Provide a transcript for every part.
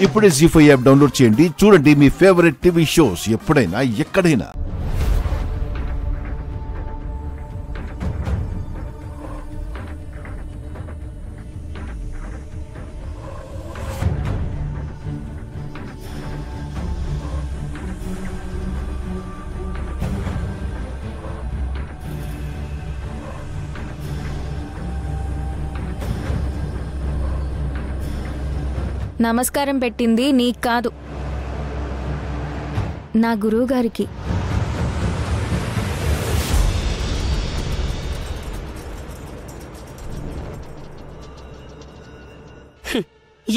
ఇప్పుడే జీ5 app download చేయండి. చూడండి మీ ఫేవరెట్ టీవీ షోస్ ఎప్పుడైనా ఎక్కడైనా. నమస్కారం పెట్టింది నీకు కాదు, నా గురువు గారికి.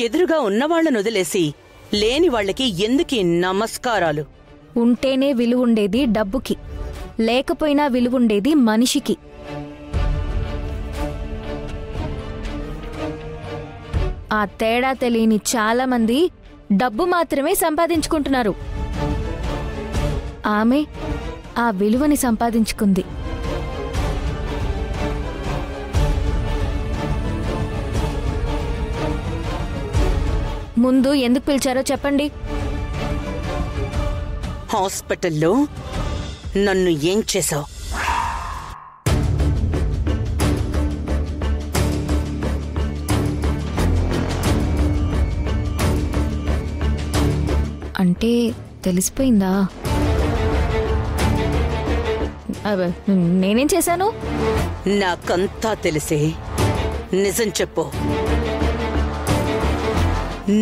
ఎదురుగా ఉన్నవాళ్లను వదిలేసి లేని వాళ్ళకి ఎందుకీ నమస్కారాలు? ఉంటేనే విలువుండేది డబ్బుకి, లేకపోయినా విలువుండేది మనిషికి. ఆ తేడా తెలియని చాలా మంది డబ్బు మాత్రమే సంపాదించుకుంటున్నారు. ఆమె ఆ విలువని సంపాదించుకుంది. ముందు ఎందుకు పిలిచారో చెప్పండి. హాస్పిటల్లో నన్ను ఏం చేశావు? అంటే తెలిసిపోయిందా? నేనేం చేశాను? నాకంతా తెలిసే. నిజం చెప్పు.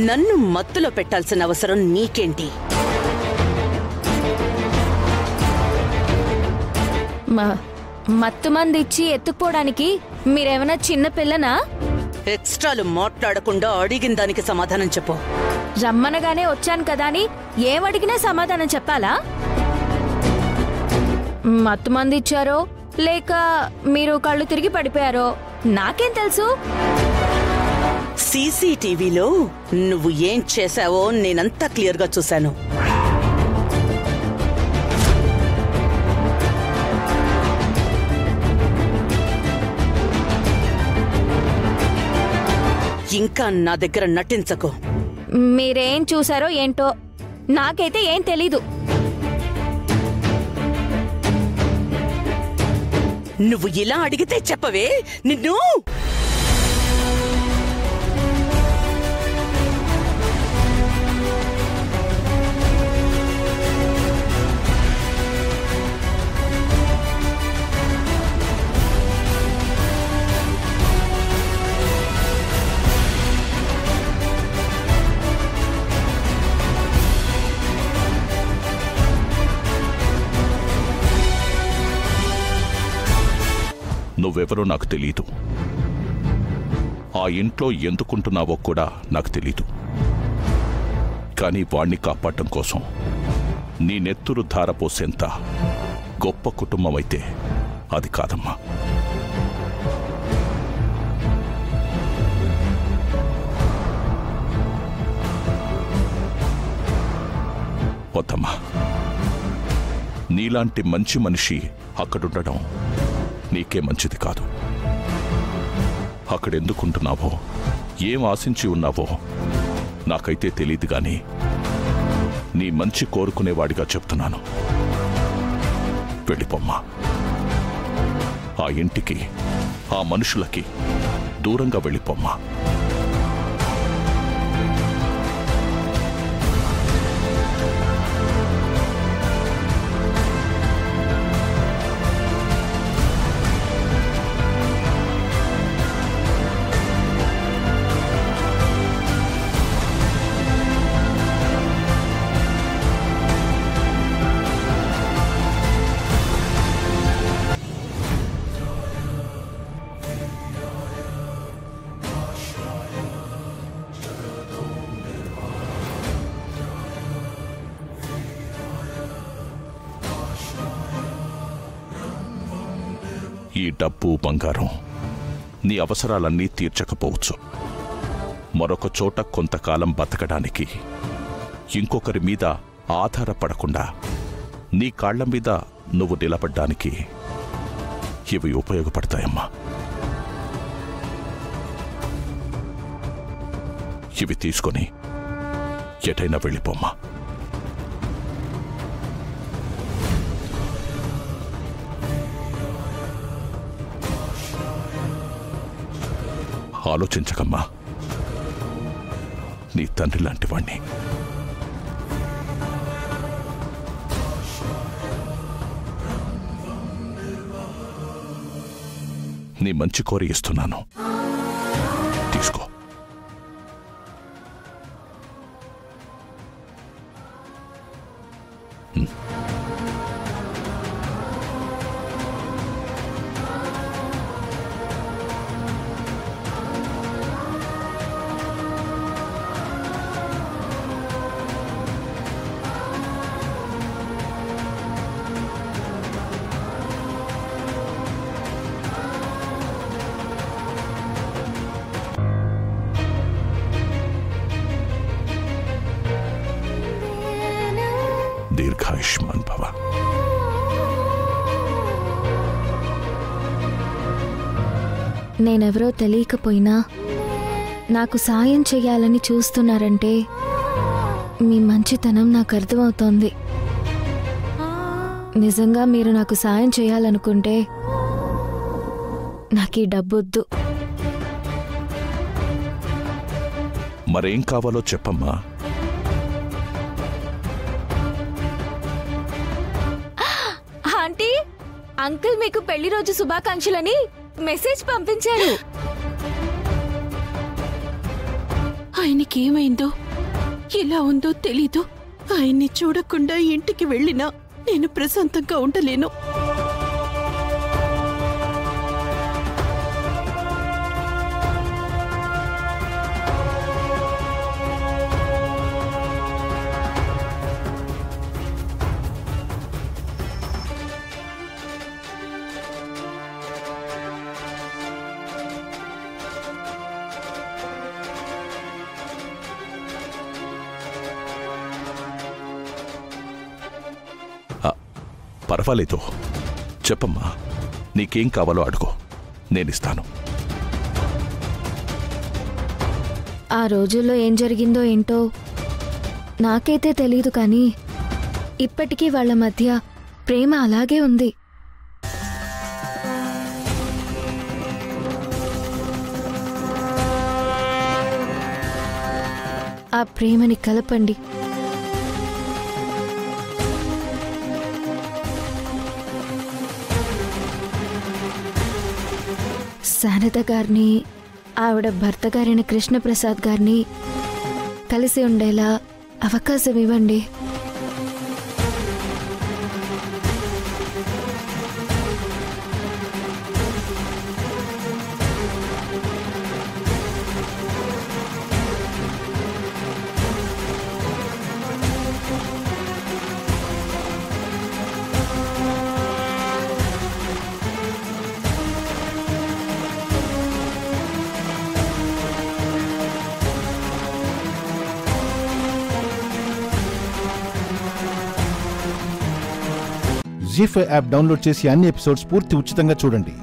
నన్ను మత్తులో పెట్టాల్సిన అవసరం నీకేంటి? మత్తు మంది ఇచ్చి ఎత్తుకుపోవడానికి మీరేమైనా చిన్న పిల్లనా? ఎక్స్ట్రాలు మాట్లాడకుండా అడిగిన దానికి సమాధానం చెప్పు. రమ్మనగానే వచ్చాను కదా అని ఏమడిగినా సమాధానం చెప్పాలా? మత్తు మంది ఇచ్చారో లేక మీరు కళ్ళు తిరిగి పడిపోయారో నాకేం తెలుసు? సీసీటీవీలో నువ్వు ఏం చేశావో నేనంతా క్లియర్గా చూశాను. ఇంకా నా దగ్గర నటించకు. మీరేం చూసారో ఏంటో నాకైతే ఏం తెలీదు. నువ్వు ఇలా అడిగితే చెప్పవే నిన్ను. నువ్వెవరో నాకు తెలీదు. ఆ ఇంట్లో ఎందుకుంటున్నావో కూడా నాకు తెలీదు. కానీ వాణ్ణి కాపాడటం కోసం నీ నెత్తురు ధారపోసేంత గొప్ప కుటుంబం అయితే అది కాదమ్మా. వద్దమ్మా. నీలాంటి మంచి మనిషి అక్కడుండడం నీకే మంచిది కాదు. అక్కడెందుకుంటున్నావో, ఏం ఆశించి ఉన్నావో నాకైతే తెలీదు. గాని నీ మంచి కోరుకునేవాడిగా చెప్తున్నాను, వెళ్ళిపోమ్మా. ఆ ఇంటికి, ఆ మనుషులకి దూరంగా వెళ్ళిపోమ్మా. ఈ డబ్బు, బంగారం నీ అవసరాలన్నీ తీర్చకపోవచ్చు. మరొక చోట కొంతకాలం బతకడానికి, ఇంకొకరి మీద ఆధారపడకుండా నీ కాళ్ల మీద నువ్వు నిలబడ్డానికి ఇవి ఉపయోగపడతాయమ్మా. ఇవి తీసుకొని ఎటైనా వెళ్ళిపోమ్మా. ఆలోచించకమ్మా, నీ తండ్రి లాంటి వాణ్ణి. నీ మంచి కోరి ఇస్తున్నాను, తీసుకో. దీర్ఘాయుష్మాన్ భవ. నేనెవరో తెలియకపోయినా నాకు సాయం చెయ్యాలని చూస్తున్నారంటే మీ మంచితనం నాకు అర్థమవుతోంది. నిజంగా మీరు నాకు సాయం చేయాలనుకుంటే నాకీ డబ్బొద్దు. మరేం కావాలో చెప్పమ్మా. ఆంటీ, అంకుల్ మీకు పెళ్లి రోజు శుభాకాంక్షలని మెసేజ్ పంపించారు. ఆయనకేమైందో ఎలా ఉందో తెలీదు. ఆయన్ని చూడకుండా ఇంటికి వెళ్ళినా నేను ప్రశాంతంగా ఉండలేను. పర్వాలేదు, చెప్పమ్మా. నీకేం కావాలో అడుగు, నేనిస్తాను. ఆ రోజుల్లో ఏం జరిగిందో ఏంటో నాకైతే తెలీదు, కానీ ఇప్పటికీ వాళ్ళ మధ్య ప్రేమ అలాగే ఉంది. ఆ ప్రేమని కలపండి. శారద గారిని, ఆవిడ భర్త గారైన కృష్ణప్రసాద్ గారిని కలిసి ఉండేలా అవకాశం ఇవ్వండి. జీ5 యాప్ డౌన్లోడ్ చేసి అన్ని ఎపిసోడ్స్ పూర్తి ఉచితంగా చూడండి.